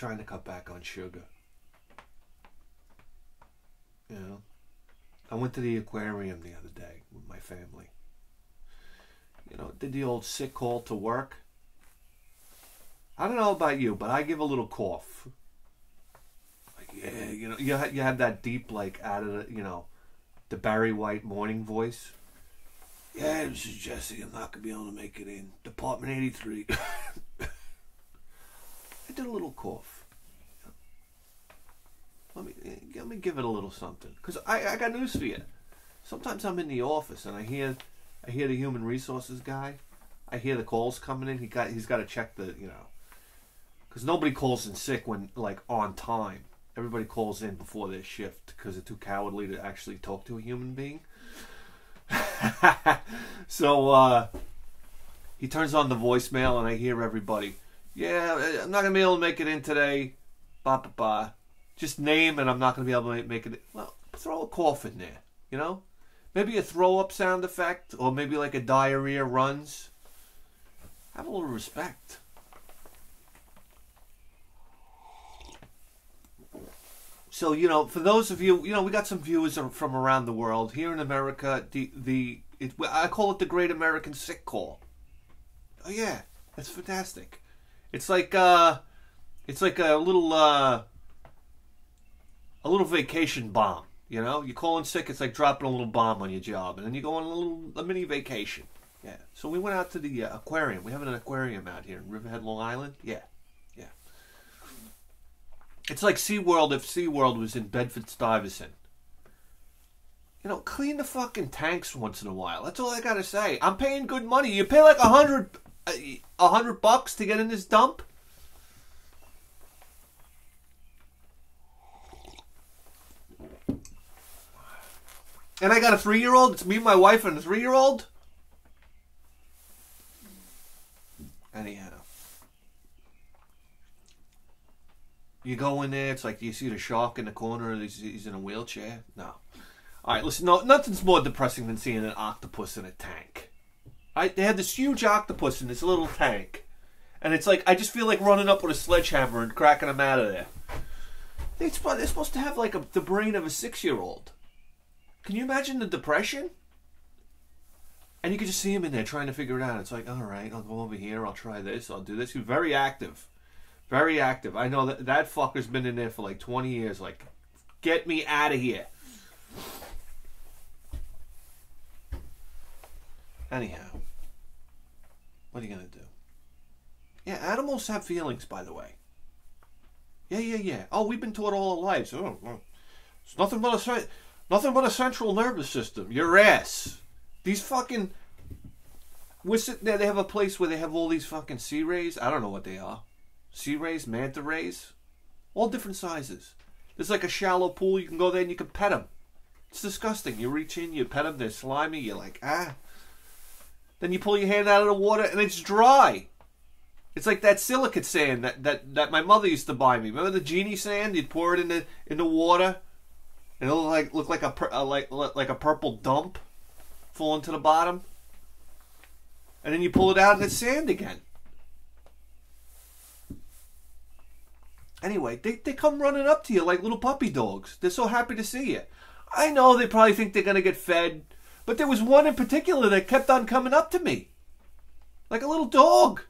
trying to cut back on sugar. You know, I went to the aquarium the other day with my family. You know, did the old sick call to work. I don't know about you, but I give a little cough. Like, yeah, you know, you had that deep, like, out of the, you know, the Barry White morning voice. Yeah, this is Jesse. I'm not going to be able to make it in. Department 83. I did a little cough. Let me give it a little something. Because I got news for you. Sometimes I'm in the office and I hear the human resources guy. I hear the calls coming in. He's got to check the, you know. Because nobody calls in sick when, like, on time. Everybody calls in before their shift because they're too cowardly to actually talk to a human being. So he turns on the voicemail and I hear everybody. Yeah, I'm not going to be able to make it in today. Ba. Just name and I'm not going to be able to make it. Well, throw a cough in there, you know? Maybe a throw-up sound effect or maybe like a diarrhea runs. Have a little respect. So, you know, for those of you, you know, we got some viewers from around the world. Here in America, I call it the Great American Sick Call. Oh yeah, that's fantastic. It's like a little vacation bomb. You know, you call in sick, it's like dropping a little bomb on your job, and then you go on a mini vacation. Yeah. So we went out to the aquarium. We have an aquarium out here in Riverhead, Long Island. Yeah. It's like SeaWorld if SeaWorld was in Bedford-Stuyvesant. You know, clean the fucking tanks once in a while. That's all I gotta say. I'm paying good money. You pay like $100 to get in this dump? And I got a 3-year-old? It's me, my wife, and a 3-year-old? Anyhow. You go in there, it's like you see the shark in the corner, he's in a wheelchair. No. Alright, listen, no, nothing's more depressing than seeing an octopus in a tank. They had this huge octopus in this little tank. And it's like, I just feel like running up with a sledgehammer and cracking them out of there. They're supposed to have like the brain of a 6-year-old. Can you imagine the depression? And you can just see him in there trying to figure it out. It's like, alright, I'll go over here, I'll try this, I'll do this. He's very active. Very active. I know that fucker's been in there for like 20 years. Like, get me out of here. Anyhow. What are you going to do? Yeah, animals have feelings, by the way. Yeah. Oh, we've been taught all our lives. Oh, it's nothing but a central nervous system. Your ass. These fucking... We're sitting there, they have a place where they have all these fucking sea rays. I don't know what they are. Sea rays, manta rays, all different sizes. There's like a shallow pool. You can go there and you can pet them. It's disgusting. You reach in, you pet them, they're slimy. You're like, ah. Then you pull your hand out of the water and it's dry. It's like that silicate sand that my mother used to buy me. Remember the genie sand? You'd pour it in the water, and it'll look like a purple dump falling to the bottom. And then you pull it out and it's sand again. Anyway, they come running up to you like little puppy dogs. They're so happy to see you. I know they probably think they're going to get fed. But there was one in particular that kept on coming up to me. Like a little dog.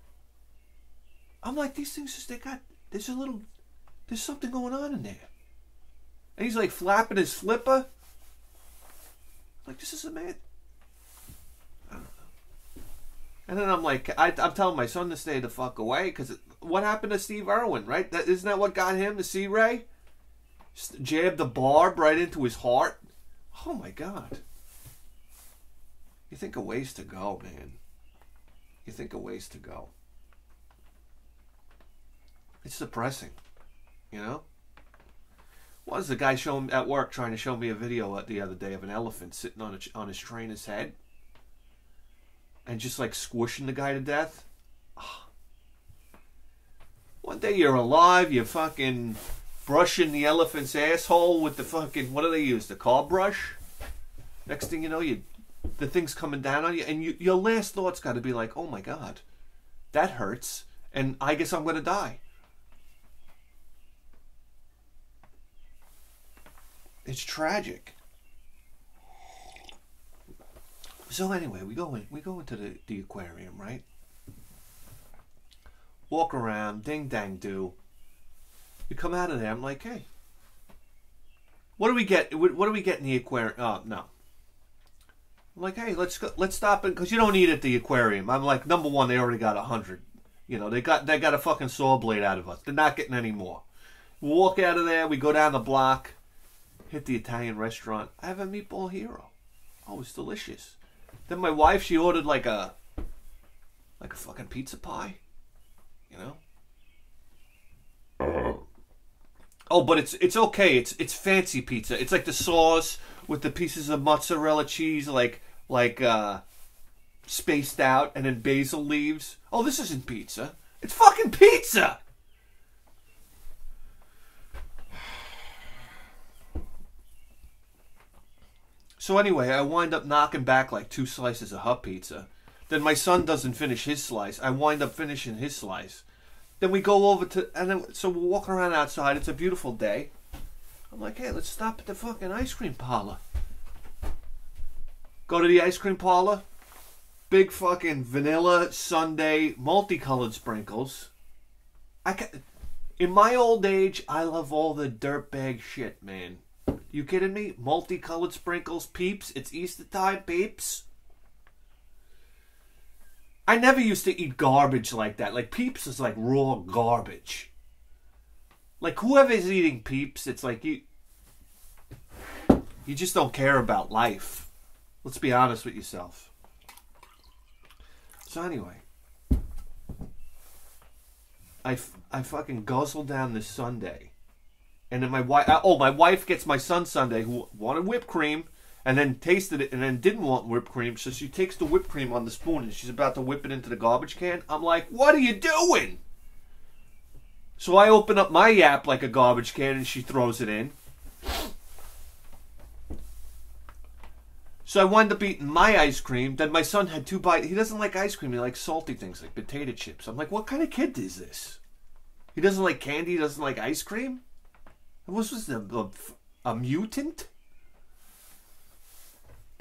I'm like, these things, there's something going on in there. And he's like flapping his flipper. Like, this is a man. I don't know. And then I'm like, I'm telling my son to stay the fuck away because... What happened to Steve Irwin, right? Isn't that what got him, the Sea Ray? Jabbed the barb right into his heart. Oh my God. You think of ways to go, man. You think of ways to go. It's depressing, you know? Was the guy at work trying to show me a video the other day of an elephant sitting on his trainer's head and just like squishing the guy to death? Oh. One day you're alive, you're fucking brushing the elephant's asshole with the fucking, what do they use, the car brush? Next thing you know, the thing's coming down on you, and your last thought's got to be like, oh my God, that hurts, and I guess I'm going to die. It's tragic. So anyway, we go into the aquarium, right? Walk around, ding dang do. We come out of there. I'm like, hey, what do we get? What do we get in the aquarium? Oh no. I'm like, hey, let's go. Let's stop it because you don't eat at the aquarium. I'm like, number one, they already got 100. You know, they got a fucking saw blade out of us. They're not getting any more. We walk out of there. We go down the block, hit the Italian restaurant. I have a meatball hero. Oh, it's delicious. Then my wife, she ordered like a fucking pizza pie. You know? Oh, but it's okay. It's fancy pizza. It's like the sauce with the pieces of mozzarella cheese, like spaced out, and then basil leaves. Oh, this isn't pizza. It's fucking pizza. So anyway, I wind up knocking back like 2 slices of hot pizza. Then my son doesn't finish his slice. I wind up finishing his slice. Then we go over to, and then, so we're walking around outside. It's a beautiful day. I'm like, hey, let's stop at the fucking ice cream parlor. Go to the ice cream parlor. Big fucking vanilla sundae, multicolored sprinkles. In my old age, I love all the dirtbag shit, man. You kidding me? Multicolored sprinkles, Peeps. It's Easter time, Peeps. I never used to eat garbage like that. Like, Peeps is like raw garbage. Like, whoever's eating Peeps, it's like you just don't care about life. Let's be honest with yourself. So anyway, I fucking guzzle down this sundae. And then my wife gets my son's sundae, who wanted whipped cream, and then tasted it, and then didn't want whipped cream. So she takes the whipped cream on the spoon, and she's about to whip it into the garbage can. I'm like, what are you doing? So I open up my yap like a garbage can, and she throws it in. So I wind up eating my ice cream. Then my son had 2 bites. He doesn't like ice cream. He likes salty things like potato chips. I'm like, what kind of kid is this? He doesn't like candy. He doesn't like ice cream? What was a mutant?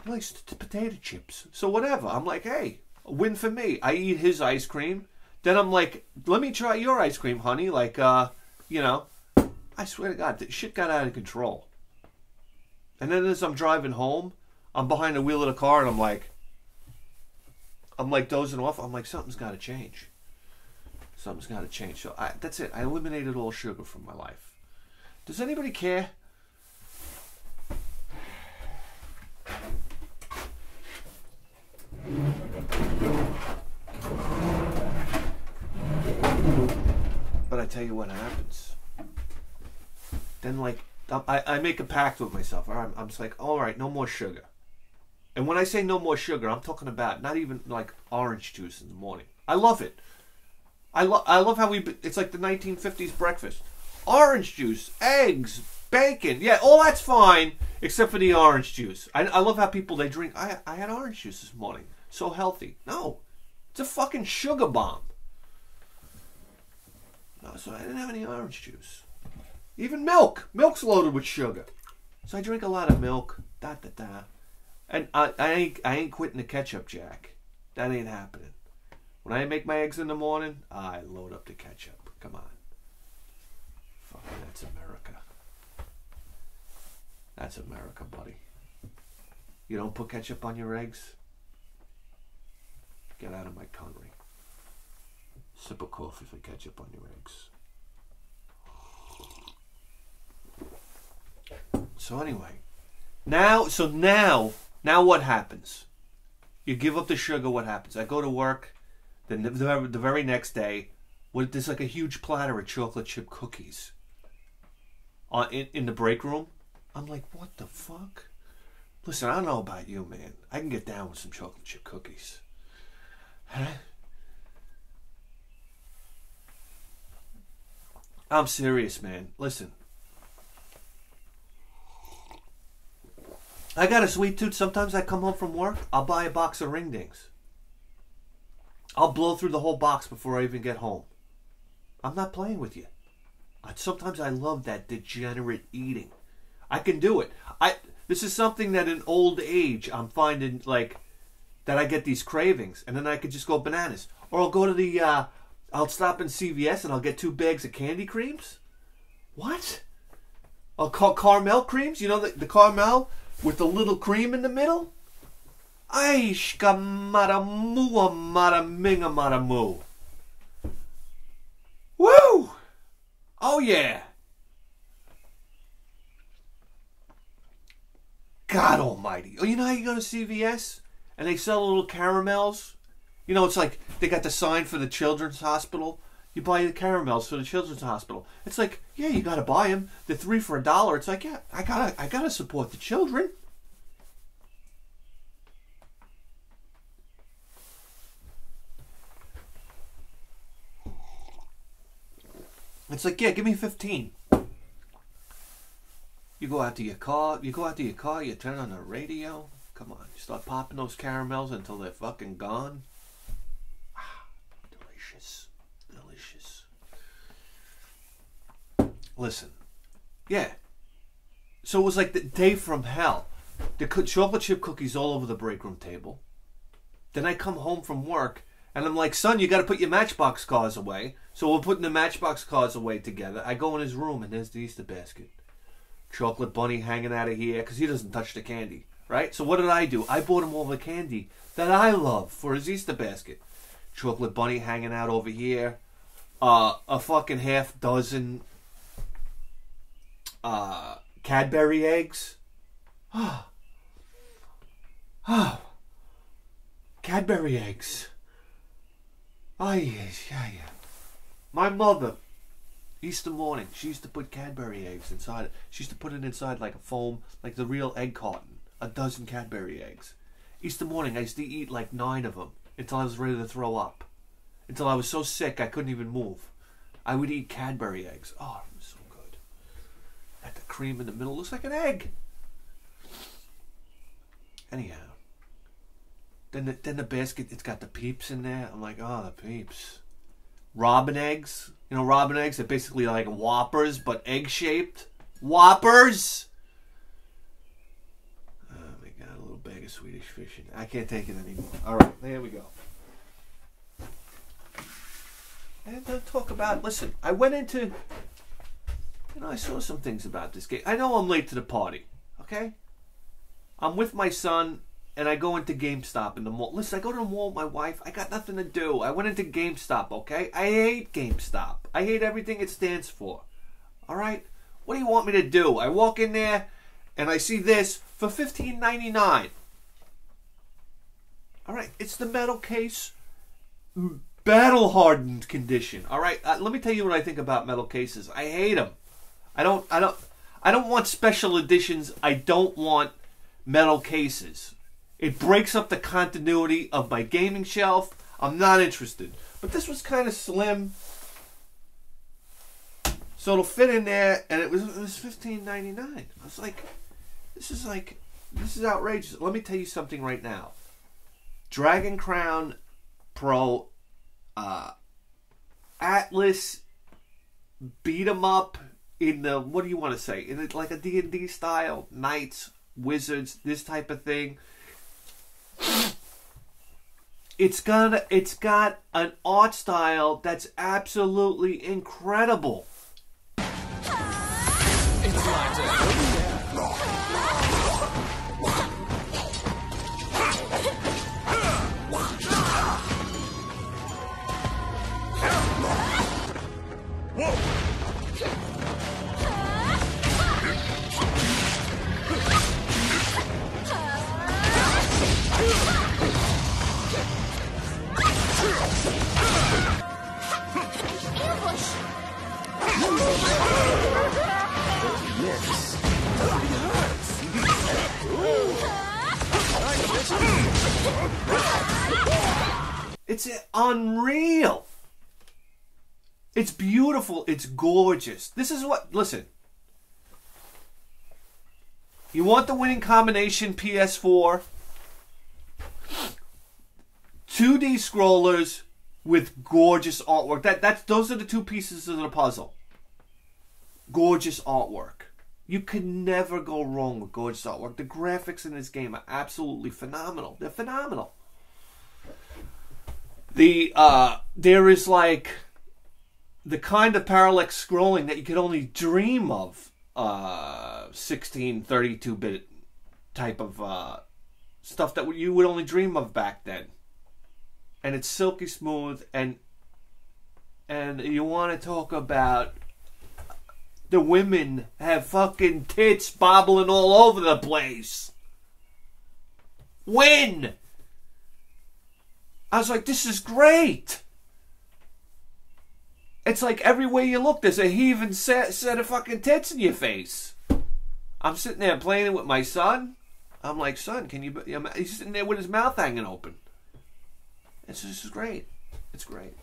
He likes potato chips. So whatever. I'm like, hey, a win for me. I eat his ice cream. Then I'm like, let me try your ice cream, honey. Like, you know, I swear to God, the shit got out of control. And then as I'm driving home, I'm behind the wheel of the car, and I'm like dozing off. I'm like, something's got to change. Something's got to change. So that's it. I eliminated all sugar from my life. Does anybody care? But I tell you what happens. Then, like, I make a pact with myself. I'm just like, all right, no more sugar. And when I say no more sugar, I'm talking about not even like orange juice in the morning. I love it. I love how it's like the 1950s breakfast. Orange juice, eggs, bacon. Yeah, all that's fine except for the orange juice. I love how people, they drink. I had orange juice this morning. So healthy. No, it's a fucking sugar bomb. No, so I didn't have any orange juice. Even milk. Milk's loaded with sugar. So I drink a lot of milk. And I ain't quitting the ketchup, Jack. That ain't happening. When I make my eggs in the morning, I load up the ketchup. Come on. Fucking, that's America. That's America, buddy. You don't put ketchup on your eggs? Get out of my country. Sip of coffee for ketchup on your eggs. So anyway, now what happens? You give up the sugar, what happens? I go to work, then the very next day, there's like a huge platter of chocolate chip cookies in the break room. I'm like, what the fuck? Listen, I don't know about you, man. I can get down with some chocolate chip cookies. Huh? I'm serious, man. Listen. I got a sweet tooth. Sometimes I come home from work, I'll buy a box of Ring Dings. I'll blow through the whole box before I even get home. I'm not playing with you. Sometimes I love that degenerate eating. I can do it. This is something that in old age I'm finding, like, that I get these cravings, and then I could just go bananas. Or I'll go to the, I'll stop in CVS and I'll get 2 bags of candy creams. What? I'll call caramel creams. You know the caramel with the little cream in the middle? Aishka maramu maraminga maramu. Woo! Oh yeah. God almighty. Oh, you know how you go to CVS and they sell little caramels? You know, it's like they got the sign for the children's hospital. You buy the caramels for the children's hospital. It's like, yeah, you gotta buy them. They're 3 for $1. It's like, yeah, I gotta support the children. It's like, yeah, give me 15. You go out to your car, you turn on the radio. Come on, you start popping those caramels until they're fucking gone. Ah, delicious. Delicious. Listen. Yeah. So it was like the day from hell. The chocolate chip cookies all over the break room table. Then I come home from work and I'm like, son, you got to put your Matchbox cars away. So we're putting the Matchbox cars away together. I go in his room and there's the Easter basket. Chocolate bunny hanging out of here because he doesn't touch the candy, right? So what did I do? I bought him all the candy that I love for his Easter basket. Chocolate bunny hanging out over here. A fucking half dozen Cadbury eggs. Cadbury eggs. Oh, yes, yeah. My mother, Easter morning, she used to put Cadbury eggs inside it. She used to put it inside like a foam, like the real egg carton. A dozen Cadbury eggs. Easter morning, I used to eat like 9 of them until I was ready to throw up. Until I was so sick I couldn't even move. I would eat Cadbury eggs. Oh, it was so good. At the cream in the middle looks like an egg. Anyhow. Then the basket, it's got the Peeps in there. I'm like, oh, the Peeps. Robin eggs. You know, Robin eggs are basically like Whoppers, but egg-shaped. Whoppers! Oh, my God, a little bag of Swedish fish. I can't take it anymore. All right, there we go. And I'll talk about, listen, I went into, I saw some things about this game. I know I'm late to the party, okay? I'm with my son, and I go into GameStop in the mall. Listen, I go to the mall with my wife. I got nothing to do. I went into GameStop, okay? I hate GameStop. I hate everything it stands for. All right? What do you want me to do? I walk in there, and I see this for $15.99. All right? It's the metal case, battle-hardened condition. All right? Let me tell you what I think about metal cases. I hate them. I don't want special editions. I don't want metal cases. It breaks up the continuity of my gaming shelf. I'm not interested. But this was kind of slim. So it'll fit in there, and it was $15.99. I was like, this is outrageous. Let me tell you something right now. Dragon Crown Pro Atlas beat 'em up in the, what do you want to say? In like a D&D style, knights, wizards, this type of thing. It's got an art style that's absolutely incredible. It's my turn. It's unreal. It's beautiful. It's gorgeous. This is what, listen. You want the winning combination PS4? 2D scrollers with gorgeous artwork. Those are the 2 pieces of the puzzle. Gorgeous artwork. You can never go wrong with gorgeous artwork. The graphics in this game are absolutely phenomenal. They're phenomenal. There is like the kind of parallax scrolling that you could only dream of. 16, 32-bit type of stuff that you would only dream of back then. And it's silky smooth, and you want to talk about the women have fucking tits bobbling all over the place. When? I was like, this is great. It's like everywhere you look, there's a heaving set of fucking tits in your face. I'm sitting there playing it with my son. I'm like, son, can you... He's sitting there with his mouth hanging open. This is great. It's great.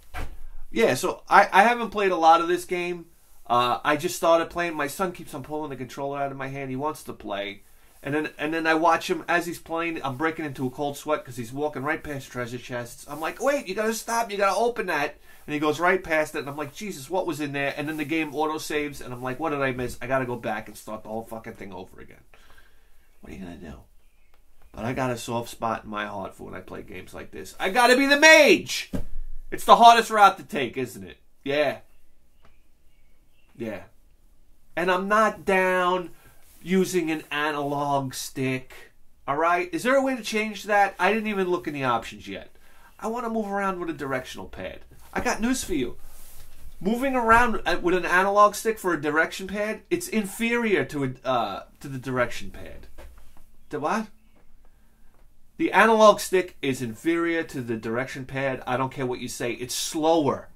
Yeah, so I haven't played a lot of this game. I just started playing. My son keeps on pulling the controller out of my hand. He wants to play. And then I watch him as he's playing. I'm breaking into a cold sweat because he's walking right past treasure chests. I'm like, wait, you got to stop. You got to open that. And he goes right past it. And I'm like, Jesus, what was in there? And then the game auto-saves. And I'm like, what did I miss? I got to go back and start the whole fucking thing over again. What are you going to do? But I got a soft spot in my heart for when I play games like this. I got to be the mage. It's the hardest route to take, isn't it? Yeah. Yeah. And I'm not down using an analog stick. Alright? Is there a way to change that? I didn't even look in the options yet. I want to move around with a directional pad. I got news for you. Moving around with an analog stick for a direction pad, it's inferior to the direction pad. The what? The analog stick is inferior to the direction pad. I don't care what you say. It's slower.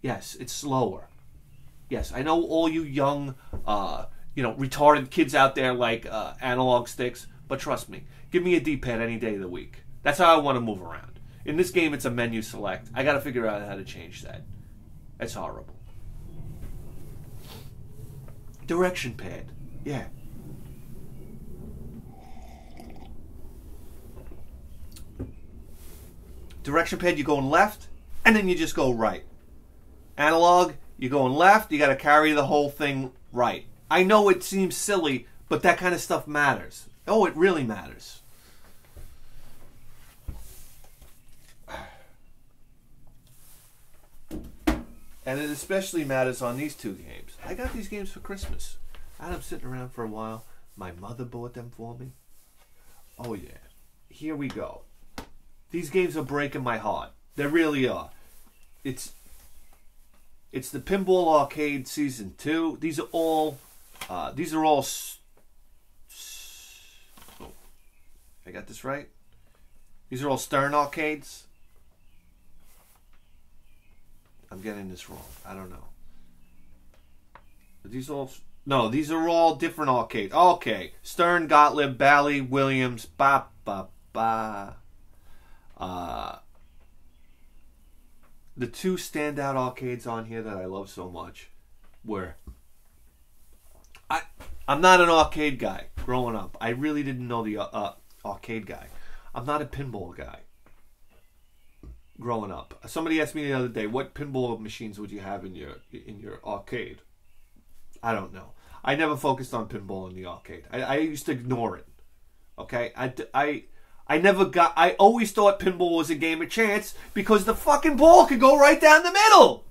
Yes, it's slower. Yes, I know all you young, retarded kids out there like analog sticks, but trust me, give me a D-pad any day of the week. That's how I want to move around. In this game, it's a menu select. I got to figure out how to change that. That's horrible. Direction pad. Yeah. Direction pad, you're going left, and then you just go right. Analog, you're going left, you got to carry the whole thing right. I know it seems silly, but that kind of stuff matters. Oh, it really matters. And it especially matters on these two games. I got these games for Christmas. I had them sitting around for a while. My mother bought them for me. Oh, yeah. Here we go. These games are breaking my heart. They really are. It's the Pinball Arcade Season 2. These are all... I got this right? These are all Stern arcades. I'm getting this wrong. I don't know. Are these all... No, these are all different arcades. Okay. Stern, Gottlieb, Bally, Williams, ba. The two standout arcades on here that I love so much were... I'm not an arcade guy growing up. I really didn't know the arcade guy. I'm not a pinball guy growing up. Somebody asked me the other day, what pinball machines would you have in your arcade? I don't know. I never focused on pinball in the arcade. I used to ignore it. Okay? I always thought pinball was a game of chance because the fucking ball could go right down the middle.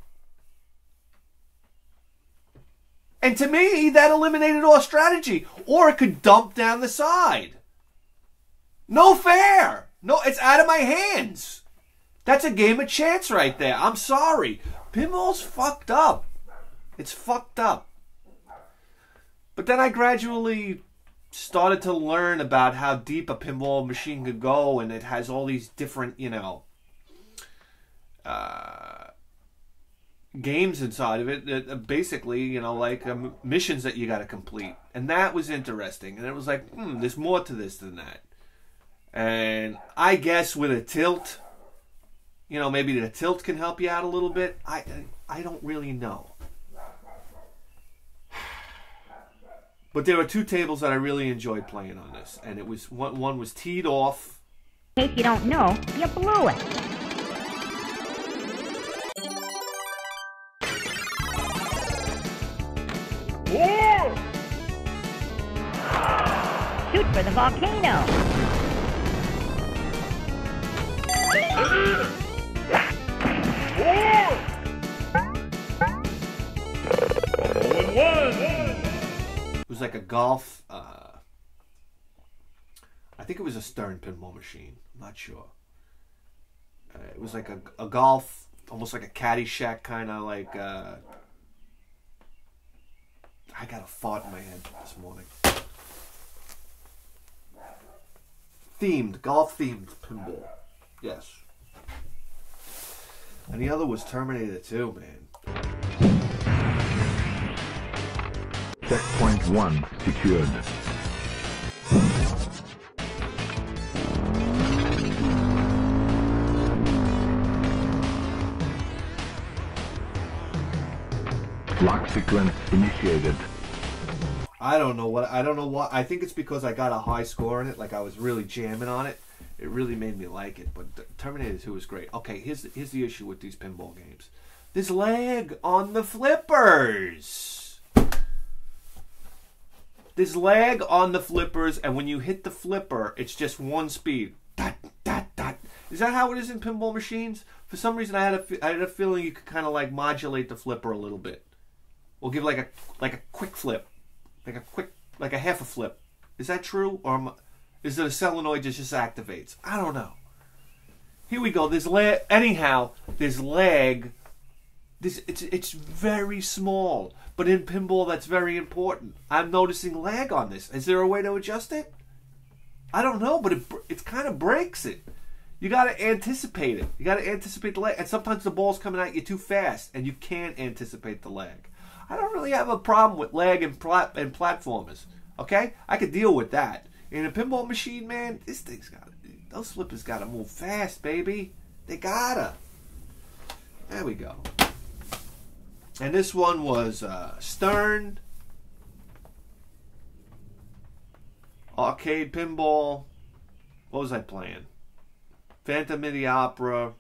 And to me, that eliminated all strategy. Or it could dump down the side. No fair. No, it's out of my hands. That's a game of chance right there. I'm sorry. Pinball's fucked up. It's fucked up. But then I gradually started to learn about how deep a pinball machine could go, and it has all these different, games inside of it that basically, like missions that you got to complete. And that was interesting. And it was like, there's more to this than that. And I guess with a tilt, maybe the tilt can help you out a little bit. I don't really know. But there were two tables that I really enjoyed playing on this. And it was one was teed off. In case you don't know, you blew it. over the volcano. It was like a golf. I think it was a Stern pinball machine. I'm not sure. It was like a golf, almost like a Caddyshack kind of like. I got a fart in my head this morning. Golf themed pinball. Yes. And the other was Terminator 2, man. Checkpoint 1 secured. Lock sequence initiated. I don't know what. I think it's because I got a high score in it. Like I was really jamming on it. It really made me like it. But Terminator 2 is great. Okay, here's the issue with these pinball games. There's lag on the flippers. There's lag on the flippers, and when you hit the flipper, it's just one speed. Dot, dot, dot. Is that how it is in pinball machines? For some reason, I had a feeling you could kind of like modulate the flipper a little bit. We'll give like a quick flip, like a half a flip. Is that true, or is it a solenoid that just activates? I don't know. Here we go. There's lag. Anyhow, there's lag. It's very small, but in pinball that's very important. I'm noticing lag on this. Is there a way to adjust it? I don't know, but it kind of breaks it. You got to anticipate it. You got to anticipate the lag, and sometimes the ball's coming at you too fast, and you can't anticipate the lag. I don't really have a problem with lag and platformers. Okay, I could deal with that. In a pinball machine, man, those flippers gotta move fast, baby. They gotta. There we go. And this one was Stern, arcade pinball. What was I playing? Phantom of the Opera.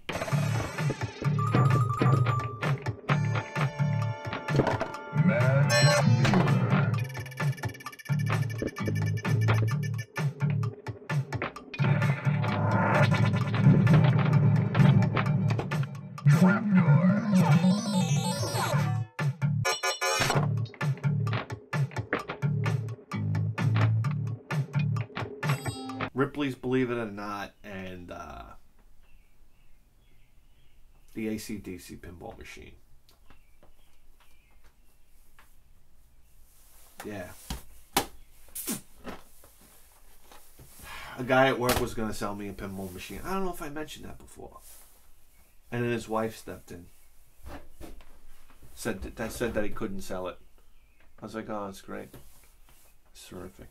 Ripley's Believe It or Not, and the AC/DC pinball machine. Yeah. A guy at work was going to sell me a pinball machine. I don't know if I mentioned that before. And then his wife stepped in. Said that he couldn't sell it. I was like, oh, that's great. It's terrific.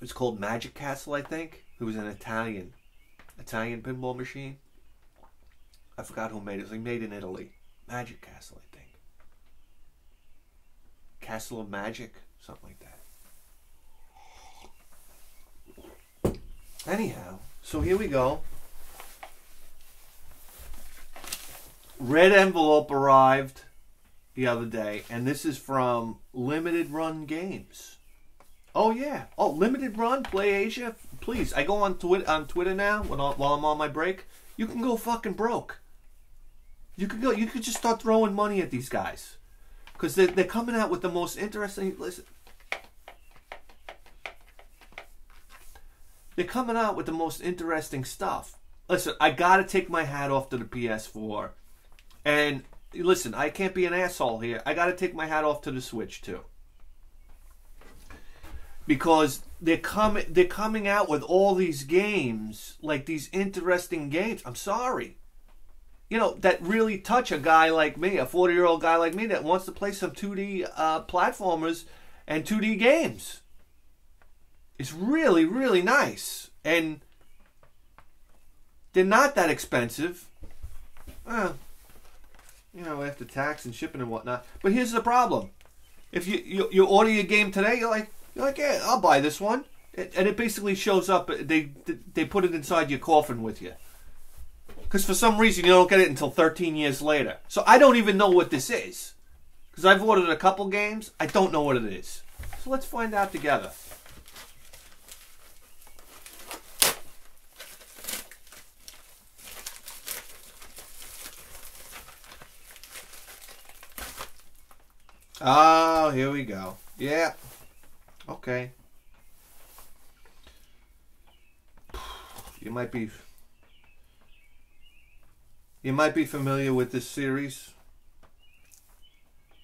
It's called Magic Castle, I think. It was an Italian pinball machine. I forgot who made it. It was like made in Italy. Magic Castle, I think. Castle of Magic, something like that. Anyhow, so here we go. Red envelope arrived the other day, and this is from Limited Run Games. Oh yeah. Oh, Limited Run, Play Asia. Please, I go on Twitter now while I'm on my break. You can go fucking broke. You could just start throwing money at these guys, because they're coming out with the most interesting. Listen, they're coming out with the most interesting stuff. Listen, I gotta take my hat off to the PS4, and listen, I can't be an asshole here. I gotta take my hat off to the Switch too. Because they're coming out with all these games, like these interesting games. I'm sorry. You know, that really touch a guy like me, a 40-year-old guy like me that wants to play some 2D platformers and 2D games. It's really, really nice. And they're not that expensive. You know, after tax and shipping and whatnot. But here's the problem. If you order your game today, you're like, yeah, I'll buy this one. And it basically shows up. They put it inside your coffin with you. Because for some reason you don't get it until 13 years later. So I don't even know what this is. Because I've ordered a couple games. I don't know what it is. So let's find out together. Oh, here we go. Yeah. Okay. You might be familiar with this series.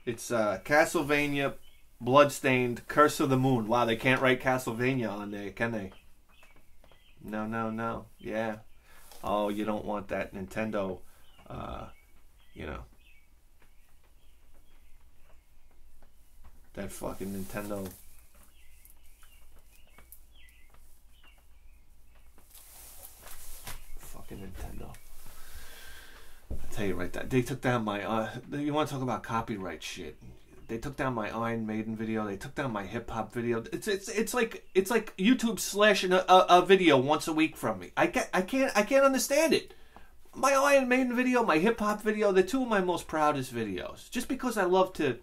It's Castlevania Bloodstained Curse of the Moon. Wow, they can't write Castlevania on there, can they? No, no, no. Yeah. Oh, you don't want that Nintendo, you know. That fucking Nintendo. Fucking Nintendo. I'll tell you right that they took down my you want to talk about copyright shit. They took down my Iron Maiden video. They took down my hip hop video. It's like YouTube slashing a video once a week from me. I can't understand it. My Iron Maiden video, my hip hop video, they're two of my most proudest videos. Just because I love to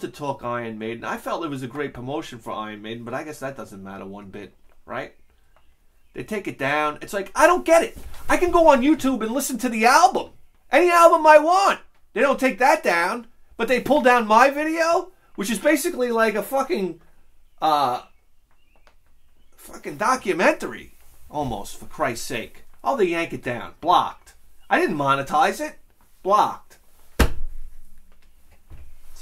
talk Iron Maiden. I felt it was a great promotion for Iron Maiden, but I guess that doesn't matter one bit, right? They take it down. It's like, I don't get it. I can go on YouTube and listen to the album. Any album I want. They don't take that down. But they pull down my video, which is basically like a fucking documentary. Almost, for Christ's sake. Oh, they yank it down. Blocked. I didn't monetize it. Blocked. It's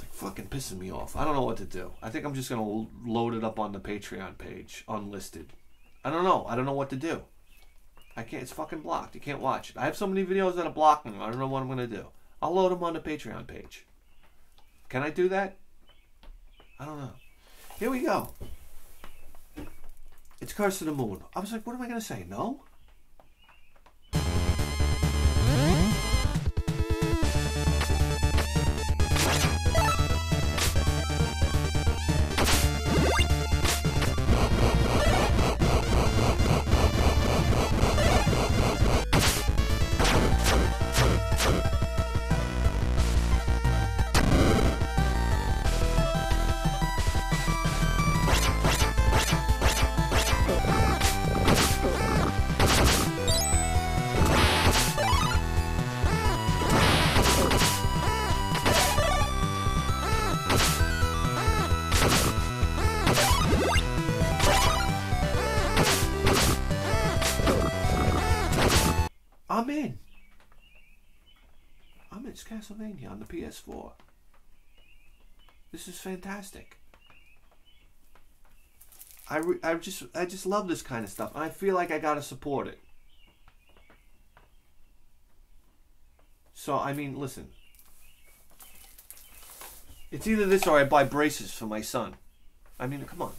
like fucking pissing me off. I don't know what to do. I think I'm just going to load it up on the Patreon page, unlisted. I don't know. I don't know what to do. I can't. It's fucking blocked. You can't watch it. I have so many videos that are blocked now. I don't know what I'm going to do. I'll load them on the Patreon page. Can I do that? I don't know. Here we go. It's Curse of the Moon. I was like, what am I going to say? No? I'm in. It's Castlevania on the PS4. This is fantastic. I just love this kind of stuff. I feel like I gotta support it. So I mean, listen. It's either this or I buy braces for my son. I mean, come on.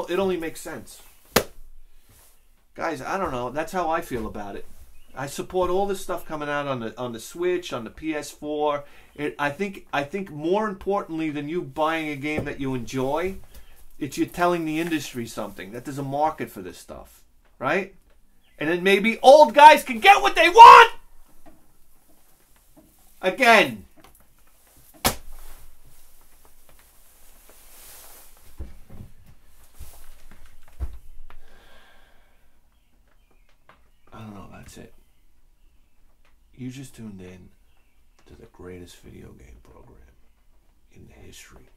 It only makes sense. Guys, I don't know. That's how I feel about it. I support all this stuff coming out on the Switch, on the PS4. I think more importantly than you buying a game that you enjoy, it's you telling the industry something, that there's a market for this stuff, right? And then maybe old guys can get what they want again. I don't know, that's it. You just tuned in to the greatest video game program in the history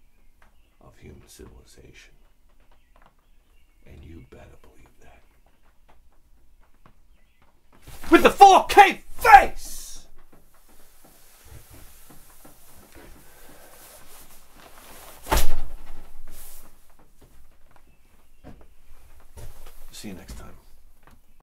of human civilization. And you better believe that. With the 4K face! See you next time.